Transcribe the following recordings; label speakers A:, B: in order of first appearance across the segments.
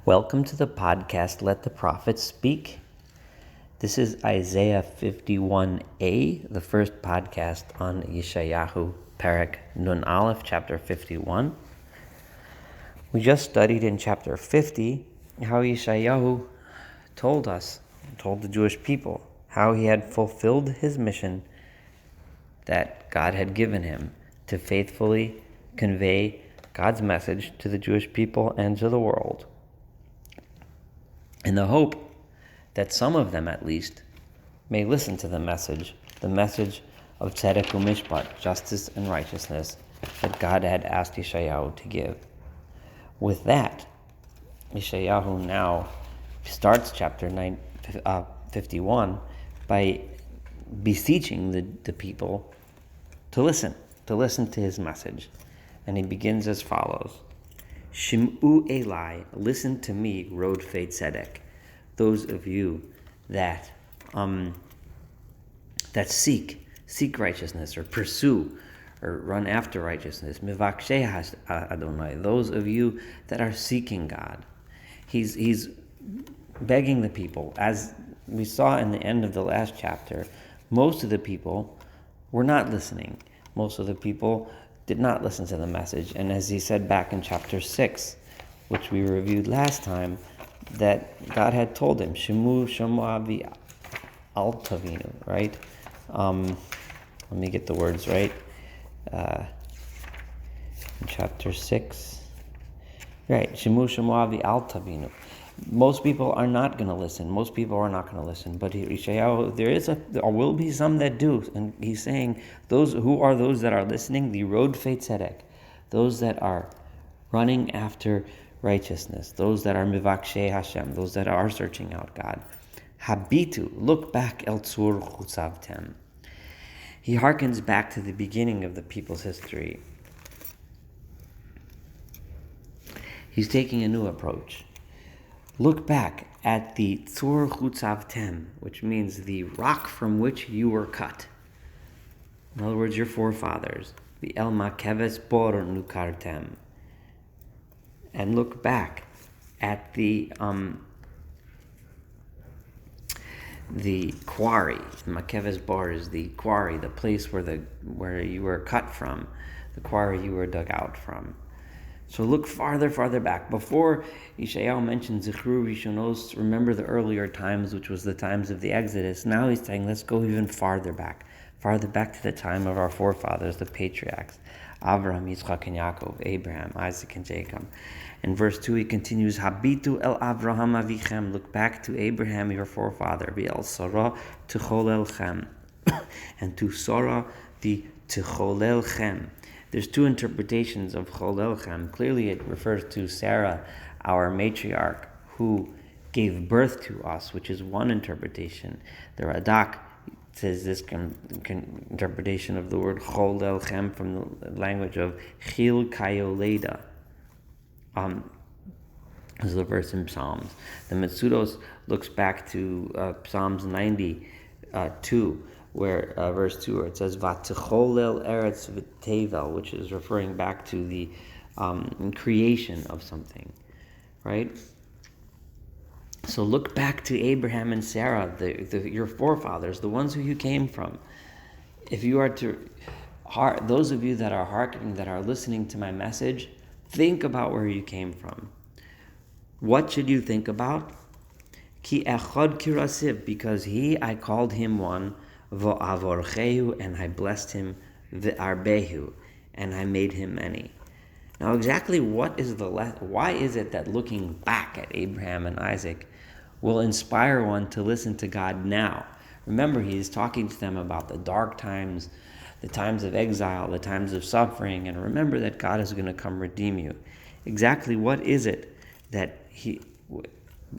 A: Welcome to the podcast, Let the Prophets Speak. This is Isaiah 51a, the first podcast on Yeshayahu, Perek Nun Aleph, chapter 51. We just studied in chapter 50 how Yeshayahu told the Jewish people, how he had fulfilled his mission that God had given him to faithfully convey God's message to the Jewish people and to the world, in the hope that some of them at least may listen to the message of Tzedek u'Mishpat, justice and righteousness, that God had asked Yeshayahu to give. With that, Yeshayahu now starts chapter 51 by beseeching the people to listen to his message. And he begins as follows: Shim'u Elai, listen to me, Rodfei Tzedek, those of you that seek righteousness, or pursue or run after righteousness. Mivakshei Adonai, those of you that are seeking God. He's begging the people. As we saw in the end of the last chapter, most of the people were not listening. Most of the people did not listen to the message. And as he said back in chapter 6, which we reviewed last time, that God had told him, Shemu Shema Al Tavinu, right? Let me get the words right. In chapter 6, right? Shemu Shema Al Tavinu. Most people are not going to listen. Most people are not going to listen. But Yeshayahu, there will be some that do. And he's saying, those that are listening, the Rodfei Tzedek, those that are running after righteousness, those that are Mivakshei Hashem, those that are searching out God. Habitu, look back El Tzur Chutzavtem. He harkens back to the beginning of the people's history. He's taking a new approach. Look back at the Tzur Chutzavtem, which means the rock from which you were cut. In other words, your forefathers. The El Makeves Bor Nukartem. And look back at the quarry. Makeves Bor is the quarry, the place where you were cut from, the quarry you were dug out from. So look farther back. Before Yeshayahu mentioned Zichru Rishonos, remember the earlier times, which was the times of the Exodus. Now he's saying, let's go even farther back to the time of our forefathers, the patriarchs, Avraham, Yitzchak, and Yaakov, Abraham, Isaac, and Jacob. In verse 2, he continues, Habitu el Avraham avichem, look back to Abraham, your forefather, Bi'el Sarah Techolelchem, and to Sarah the Techolelchem. There's two interpretations of Cholelchem. Clearly it refers to Sarah, our matriarch, who gave birth to us, which is one interpretation. The Radak says this interpretation of the word Cholelchem from the language of Chil Kayoleda. This is the verse in Psalms. The Metzudos looks back to Psalms 92, where verse 2, where it says Vatecholel Eretz V'Tevel, which is referring back to the creation of something, right? So look back to Abraham and Sarah, your forefathers, the ones who you came from. If you are those of you that are hearkening, that are listening to my message, think about where you came from. What should you think about? Ki echad kirasiv, because I called him one, v'avorchehu, and I blessed him, v'arbehu, and I made him many. Now, exactly why is it that looking back at Abraham and Isaac will inspire one to listen to God now? Remember, he is talking to them about the dark times, the times of exile, the times of suffering, and remember that God is going to come redeem you. Exactly what is it that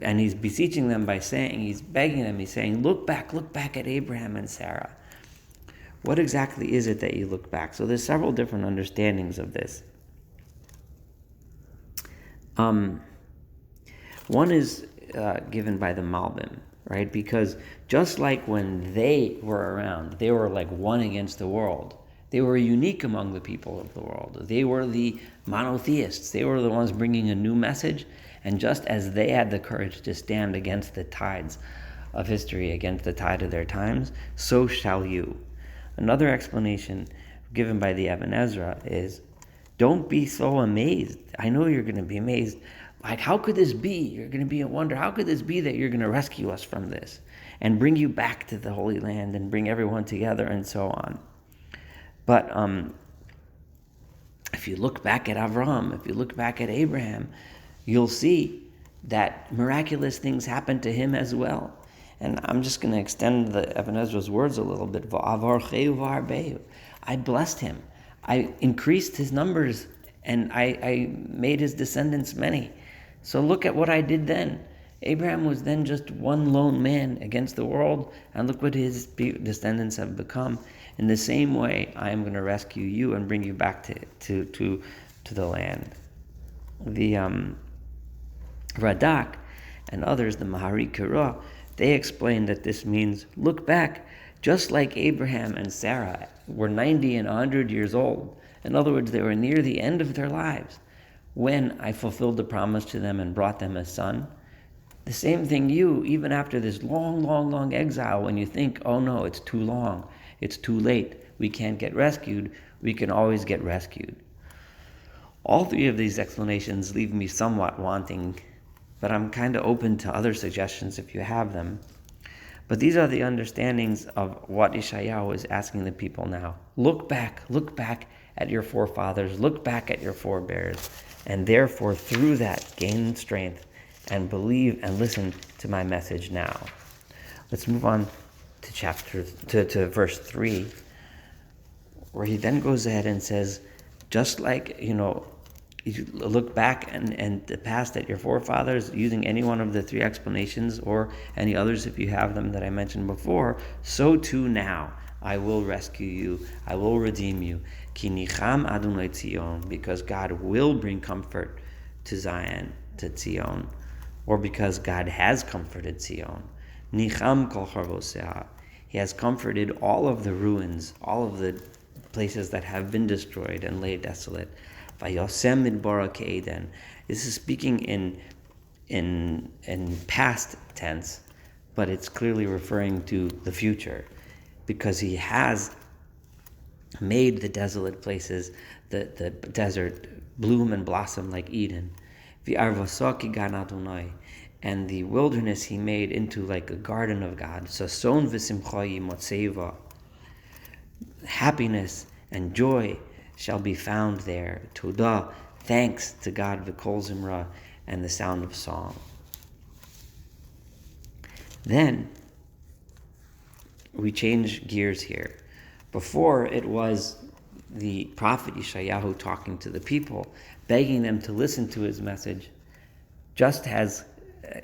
A: and he's beseeching them by saying, he's begging them, he's saying, look back at Abraham and Sarah. What exactly is it that you look back? So there's several different understandings of this. One is given by the Malbim, right? Because just like when they were around, they were like one against the world. They were unique among the people of the world. They were the monotheists. They were the ones bringing a new message. And just as they had the courage to stand against the tides of history, against the tide of their times, so shall you. Another explanation given by the Ibn Ezra is, don't be so amazed. I know you're going to be amazed. Like, how could this be? You're going to be in wonder. How could this be that you're going to rescue us from this and bring you back to the Holy Land and bring everyone together and so on? But if you look back at Avraham, if you look back at Abraham, you'll see that miraculous things happened to him as well. And I'm just going to extend the Ibn Ezra's words a little bit. I blessed him. I increased his numbers, and I made his descendants many. So look at what I did then. Abraham was then just one lone man against the world, and look what his descendants have become. In the same way, I am going to rescue you and bring you back to the land. The Radak and others, the Mahari Kira, they explain that this means, look back, just like Abraham and Sarah were 90 and 100 years old. In other words, they were near the end of their lives when I fulfilled the promise to them and brought them a son. The same thing you, even after this long, long, long exile, when you think, oh no, it's too long, it's too late, we can't get rescued, we can always get rescued. All three of these explanations leave me somewhat wanting, but I'm kind of open to other suggestions if you have them. But these are the understandings of what Yeshayahu is asking the people now. Look back at your forefathers, look back at your forebears, and therefore through that gain strength and believe and listen to my message now. Let's move on to verse 3, where he then goes ahead and says, just like, you look back and the past at your forefathers using any one of the three explanations or any others if you have them that I mentioned before, so too now I will rescue you, I will redeem you. Ki nicham Adonai Tzion, because God will bring comfort to Zion, to Tzion, or because God has comforted Tzion. Nicham kol charvosea. He has comforted all of the ruins, all of the places that have been destroyed and laid desolate. Vayosem midbara ke'eden. This is speaking in past tense, but it's clearly referring to the future, because he has made the desolate places, the desert, bloom and blossom like Eden. V'arvasaki gan Adonai. And the wilderness he made into like a garden of God. Sason v'simcha yimotzeva. Happiness and joy shall be found there. Todah, thanks to God, v'kol zimra, and the sound of song. Then we change gears here. Before, it was the prophet Yeshayahu talking to the people, begging them to listen to his message,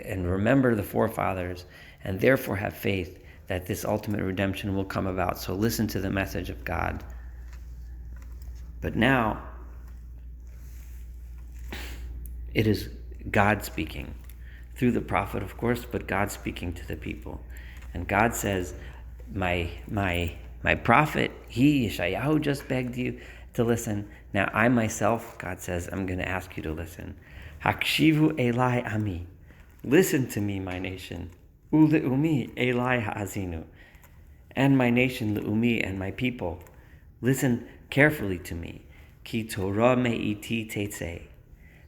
A: and remember the forefathers, and therefore have faith that this ultimate redemption will come about. So listen to the message of God. But now, it is God speaking, through the prophet, of course, but God speaking to the people. And God says, my prophet, Yeshayahu, just begged you to listen. Now I myself, God says, I'm going to ask you to listen. Hakshivu Elai Ami. Listen to me, my nation. Ule'umi Elai Ha'azinu. And my nation, Le'umi, and my people. Listen carefully to me. Ki Torah me'iti tetzeh.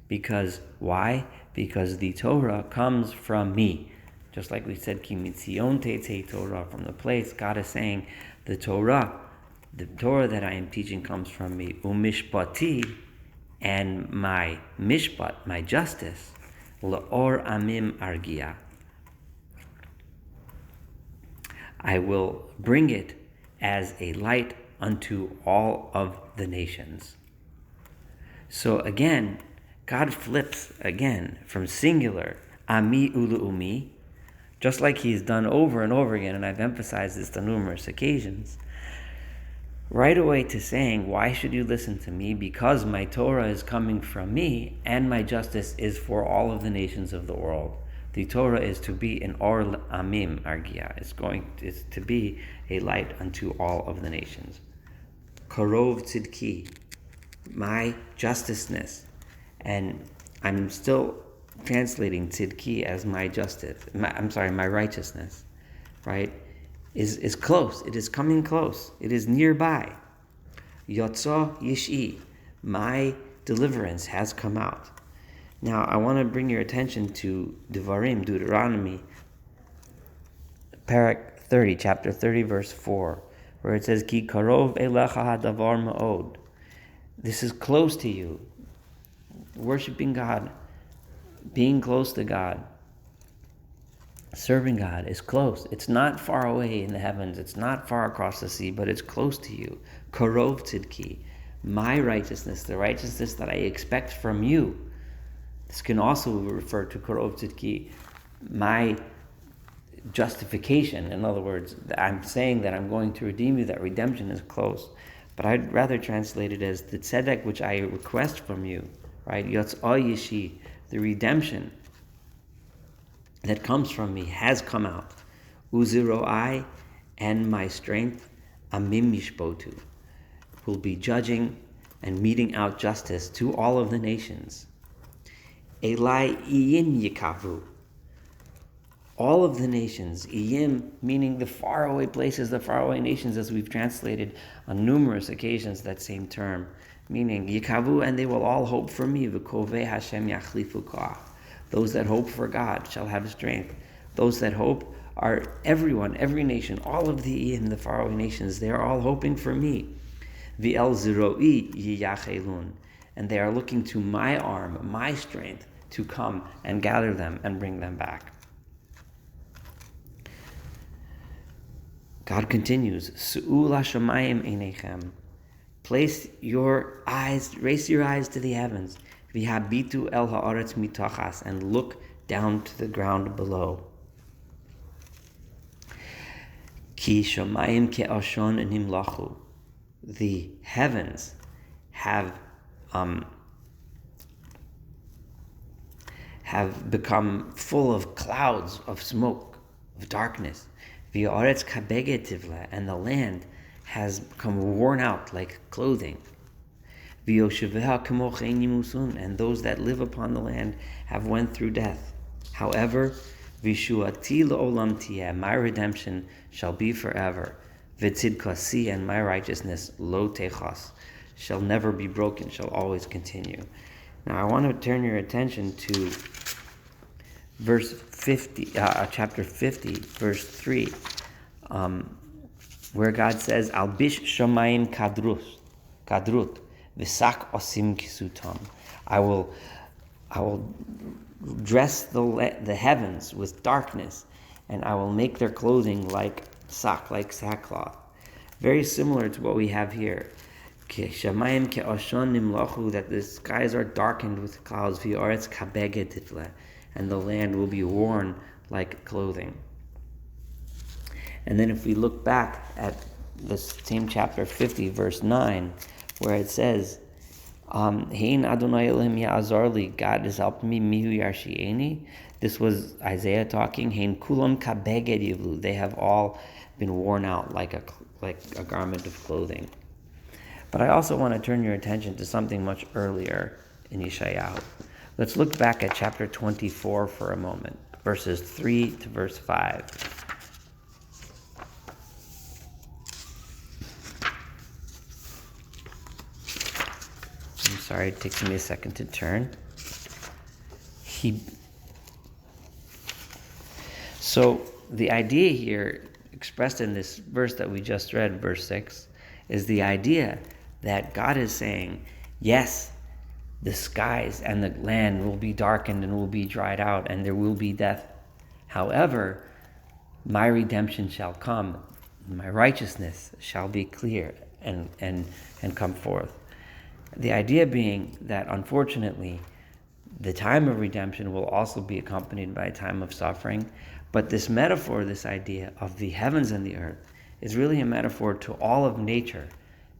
A: Because, why? Because the Torah comes from me. Just like we said, Ki mitzion tetzeh Torah, from the place, God is saying, the Torah that I am teaching comes from me. Umishpati, and my mishpat, my justice, La'or amim argia. I will bring it as a light unto all of the nations. So again, God flips again from singular, ami ulu'umi, just like he's done over and over again, and I've emphasized this on numerous occasions, right away to saying, why should you listen to me? Because my Torah is coming from me, and my justice is for all of the nations of the world. The Torah is to be an or amim argia. It's to be a light unto all of the nations. Karov tzidki, my justiceness. And I'm still translating tzidki as my justice. My righteousness, right? Is close. It is coming close. It is nearby. Yotzo Yishi, my deliverance has come out. Now, I want to bring your attention to Devarim, Deuteronomy, Parak 30, chapter 30, verse 4, where it says, Ki karov elecha hadavar ma'od. This is close to you. Worshipping God, being close to God, serving God is close. It's not far away in the heavens. It's not far across the sea, but it's close to you. Karov tzidki, my righteousness, the righteousness that I expect from you. This can also refer to Karov tzidki, my justification. In other words, I'm saying that I'm going to redeem you, that redemption is close. But I'd rather translate it as the tzedek which I request from you, right? Yotz'ah Yishi, the redemption that comes from me has come out. Uziro'ai, and my strength, amim mishpotu, will be judging and meting out justice to all of the nations. Elai iyim yikavu, all of the nations, iyim meaning the faraway places, the faraway nations, as we've translated on numerous occasions that same term, meaning yikavu, and they will all hope for me. V'kovei Hashem yachlifu koach. Those that hope for God shall have strength. Those that hope are everyone, every nation, all of the iyim, the faraway nations, they are all hoping for me. V'el ziroi yiyachelun, and they are looking to my arm, my strength, to come and gather them and bring them back. God continues, Su'u l'shamayim einechem, raise your eyes to the heavens, v'habitu el ha'aretz mitachas, and look down to the ground below. Ki shamayim ke'ashon nimlachu, the heavens have become full of clouds of smoke, of darkness. V'aretz kabeged tivla, and the land has become worn out like clothing. V'yosheveha kamo chen yimusun, and those that live upon the land have went through death. However, v'shuati le'olam tieh, my redemption shall be forever. V'tzidkasi, and my righteousness lo techas, shall never be broken, shall always continue. Now I want to turn your attention to verse 50, chapter 50, verse 3, where God says, Albish shamayim kadrut, v'sak osim kisutam. I will dress the heavens with darkness, and I will make their clothing like sackcloth. Very similar to what we have here. Shamayim ke'oshon nimlachu, that the skies are darkened with clouds, v'aretz kabeged tifleh, and the land will be worn like clothing. And then if we look back at this same chapter 50, verse 9, where it says, Hein Adonai Elohim ya'azar li, God is helping me, mihu yarshi'eni. This was Isaiah talking. Hein kulam kabeged yivlu, they have all been worn out like a garment of clothing. But I also want to turn your attention to something much earlier in Yeshayahu. Let's look back at chapter 24 for a moment, verses 3 to verse 5. I'm sorry, it takes me a second to turn. So the idea here, expressed in this verse that we just read, verse 6, is the idea that God is saying, yes, the skies and the land will be darkened and will be dried out, and there will be death. However, my redemption shall come, my righteousness shall be clear and come forth. The idea being that, unfortunately, the time of redemption will also be accompanied by a time of suffering. But this metaphor, this idea of the heavens and the earth, is really a metaphor to all of nature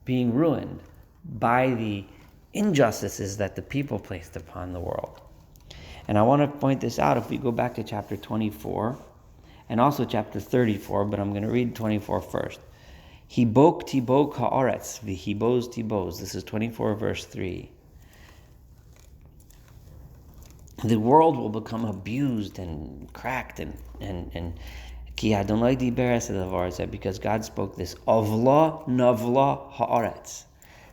A: being ruined by the injustices that the people placed upon the world. And I want to point this out. If we go back to chapter 24 and also chapter 34, but I'm going to read 24 first. Hibok tibok ha'aretz v'hibos tibos. This is 24 verse 3. The world will become abused and cracked and ki Adonai diberes edavar, because God spoke this. Avla navla ha'aretz.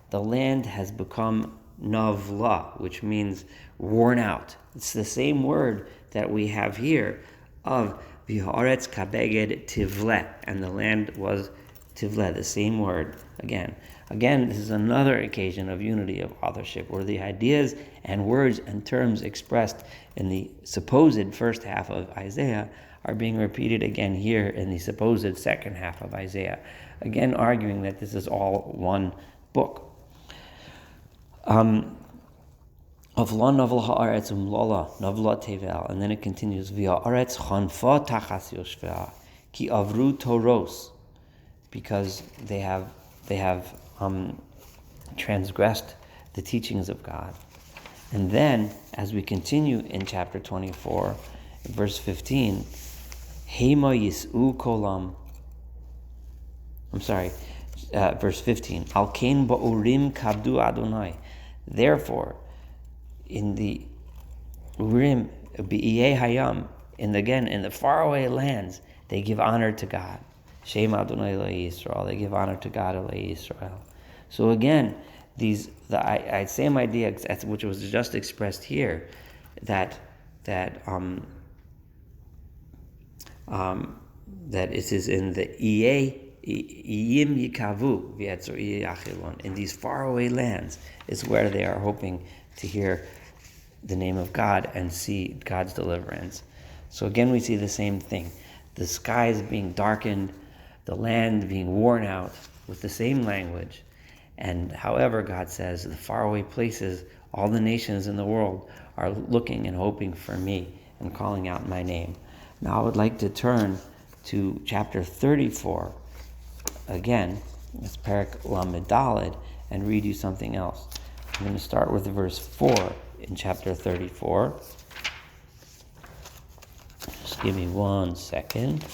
A: The land has become navla, which means worn out. It's the same word that we have here of v'ha'aretz kabeged tivle, and the land was tivle, the same word again. Again, this is another occasion of unity of authorship, where the ideas and words and terms expressed in the supposed first half of Isaiah are being repeated again here in the supposed second half of Isaiah, again arguing that this is all one book. And then it continues, ki avru toros, because they have transgressed the teachings of God. And then, as we continue in chapter 24, verse 15, Hema yis'u kolam. Verse 15. Al kain ba'urim kabdu Adonai. Therefore, in the Urim, B'iyeh Hayam, in the faraway lands, they give honor to God. Shem Adonai Eloi Yisrael. They give honor to God Eloi Yisrael. So again, the same idea which was just expressed here, that it is in the Iyim Yikavu V'Yetzor Yachilon. In these faraway lands is where they are hoping to hear the name of God and see God's deliverance. So again, we see the same thing: the skies being darkened, the land being worn out with the same language. And however, God says, the faraway places, all the nations in the world are looking and hoping for me and calling out my name. Now I would like to turn to chapter 34 again, it's Perek Lamed Daled, and read you something else. I'm going to start with verse 4 in chapter 34. Just give me 1 second.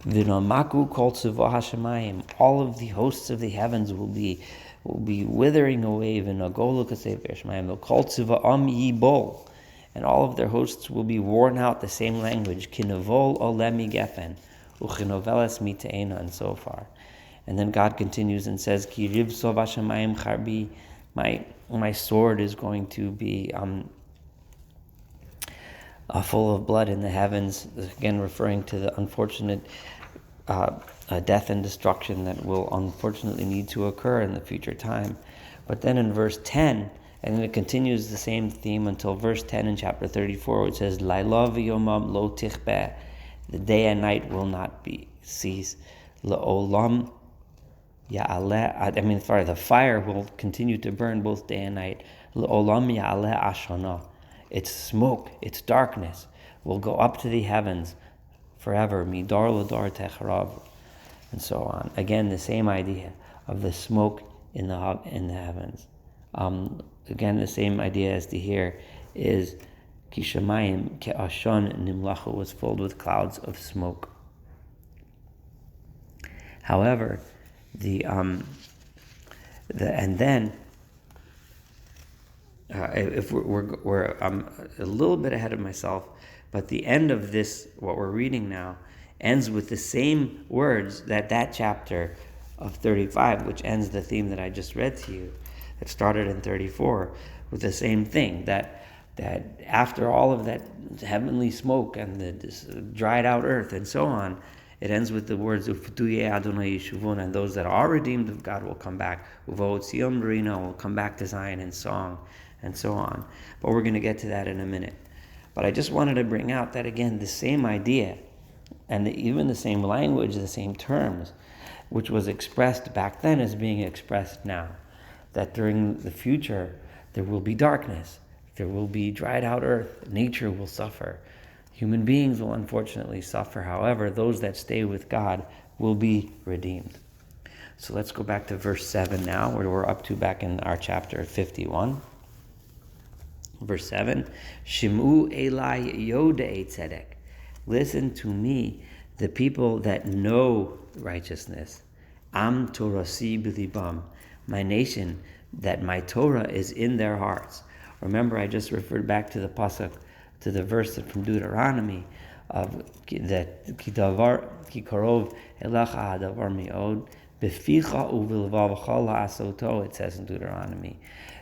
A: V'namaku kol tzivah hashemayim. All of the hosts of the heavens will be withering away. V'nagolu kasev hashemayim. Kol tzivaham yibol, and all of their hosts will be worn out. The same language. Kinavol olemi gefen uchinovelas miteina, and so far. And then God continues and says, Ki rivsov hashemayim charbi. My sword is going to be full of blood in the heavens, again referring to the unfortunate death and destruction that will unfortunately need to occur in the future time. But then in verse 10, and then it continues the same theme until verse 10 in chapter 34, which says, Laila v'yomam lo tichbeh, the day and night will not cease. La'olam ya'aleh, the fire will continue to burn both day and night. La'olam ya'aleh ashana. Its smoke, its darkness will go up to the heavens forever. Midar l'dar techarav, and so on. Again, the same idea of the smoke in the heavens. Again, the same idea as to here is kishamayim ke'ashon nimlachu, was filled with clouds of smoke. However, if we're I'm a little bit ahead of myself, but the end of this, what we're reading now, ends with the same words that chapter of 35, which ends the theme that I just read to you, that started in 34, with the same thing, that after all of that heavenly smoke and this dried out earth and so on, it ends with the words Uftuye Adonai Yeshuvon, and those that are redeemed of God will come back. Uvot Sion Marina will come back to Zion in song, and so on. But we're going to get to that in a minute. But I just wanted to bring out that, again, the same idea, and even the same language, the same terms, which was expressed back then is being expressed now. That during the future, there will be darkness, there will be dried out earth, nature will suffer. Human beings will unfortunately suffer. However, those that stay with God will be redeemed. So let's go back to verse 7 now, where we're up to back in our chapter 51. Verse 7, Shimu Elai Yodei Tzedek. Listen to me, the people that know righteousness. Am Torasi b'libam, my nation, that my Torah is in their hearts. Remember, I just referred back to the pasuk, to the verse from Deuteronomy of that ki karov elacha hadavar mi'od beficha uvilvavcha la'asoto. It says in Deuteronomy,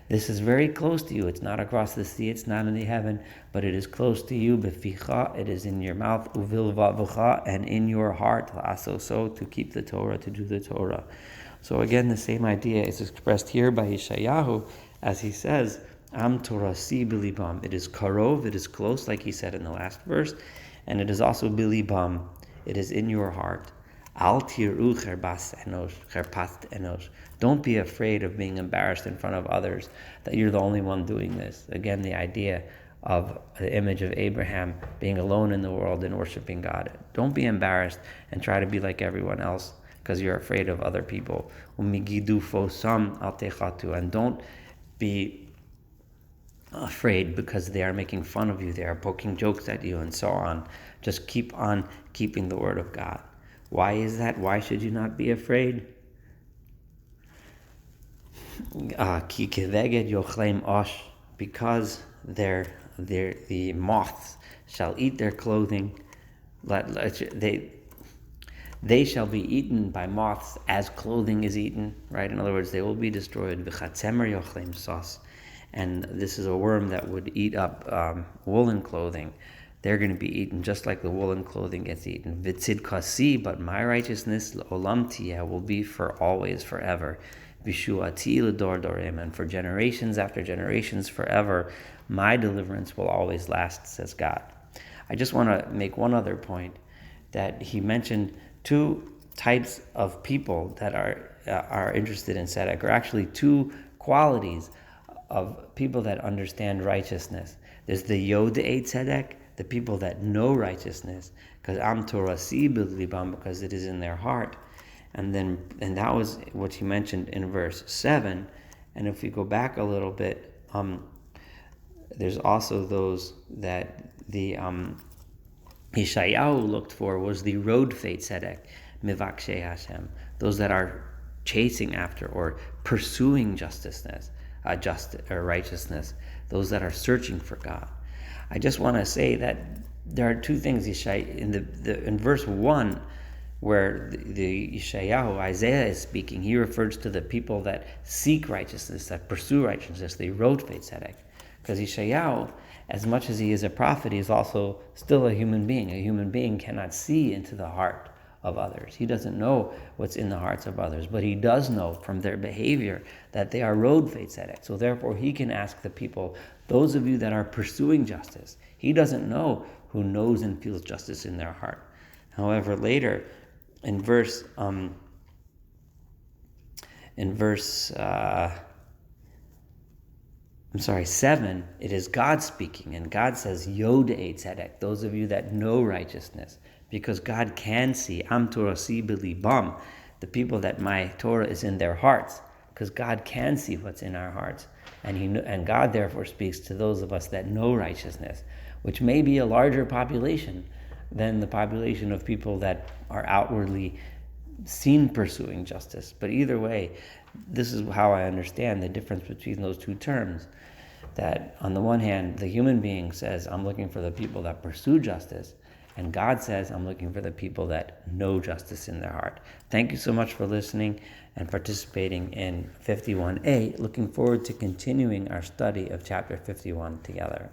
A: this is very close to you. It's not across the sea. It's not in the heaven, but it is close to you. Beficha, it is in your mouth. Uvilvavcha, and in your heart. La'asoso, to keep the Torah, to do the Torah. So again, the same idea is expressed here by Yeshayahu, as he says, Am Torasi b'libam. It is karov, it is close, like he said in the last verse, and it is also b'libam. It is in your heart. Al tiru cherpas enosh. Don't be afraid of being embarrassed in front of others, that you're the only one doing this. Again, the idea of the image of Abraham being alone in the world and worshiping God. Don't be embarrassed and try to be like everyone else because you're afraid of other people. And don't be afraid because they are making fun of you, they are poking jokes at you and so on. Just keep on keeping the word of God. Why is that? Why should you not be afraid? Because the moths shall eat their clothing. They shall be eaten by moths as clothing is eaten, right? In other words, they will be destroyed. And this is a worm that would eat up woolen clothing. They're going to be eaten just like the woolen clothing gets eaten. Vitzidkasi, but my righteousness, olam tiyeh, will be for always, forever. Vishuati l'dor dorim, and for generations after generations, forever, my deliverance will always last, says God. I just want to make one other point, that he mentioned two types of people that are interested in tzedek, or actually two qualities of people that understand righteousness. There's the Yodei Tzedek, the people that know righteousness, because Am Torasi b'libam, because it is in their heart. And that was what he mentioned in verse 7. And if we go back a little bit, there's also those that the Yeshayahu looked for was the Rodfei Tzedek, Mivakshe Hashem, those that are chasing after or pursuing righteousness, those that are searching for God. I just want to say that there are two things in verse 1, where the Yeshayahu, Isaiah, is speaking. He refers to the people that seek righteousness, that pursue righteousness, the Rodfei Tzedek. Because Yeshayahu, as much as he is a prophet, he is also still a human being. A human being cannot see into the heart of others. He doesn't know what's in the hearts of others, but he does know from their behavior that they are Rodfei Tzedek. So therefore he can ask the people, those of you that are pursuing justice. He doesn't know who knows and feels justice in their heart. However, later in verse 7, it is God speaking, and God says, Yodei Tzedek, those of you that know righteousness, because God can see, Am Torasi b'libam, the people that my Torah is in their hearts, because God can see what's in our hearts, and God therefore speaks to those of us that know righteousness, which may be a larger population than the population of people that are outwardly seen pursuing justice. But either way, this is how I understand the difference between those two terms. That on the one hand, the human being says, I'm looking for the people that pursue justice, and God says, I'm looking for the people that know justice in their heart. Thank you so much for listening and participating in 51a. Looking forward to continuing our study of chapter 51 together.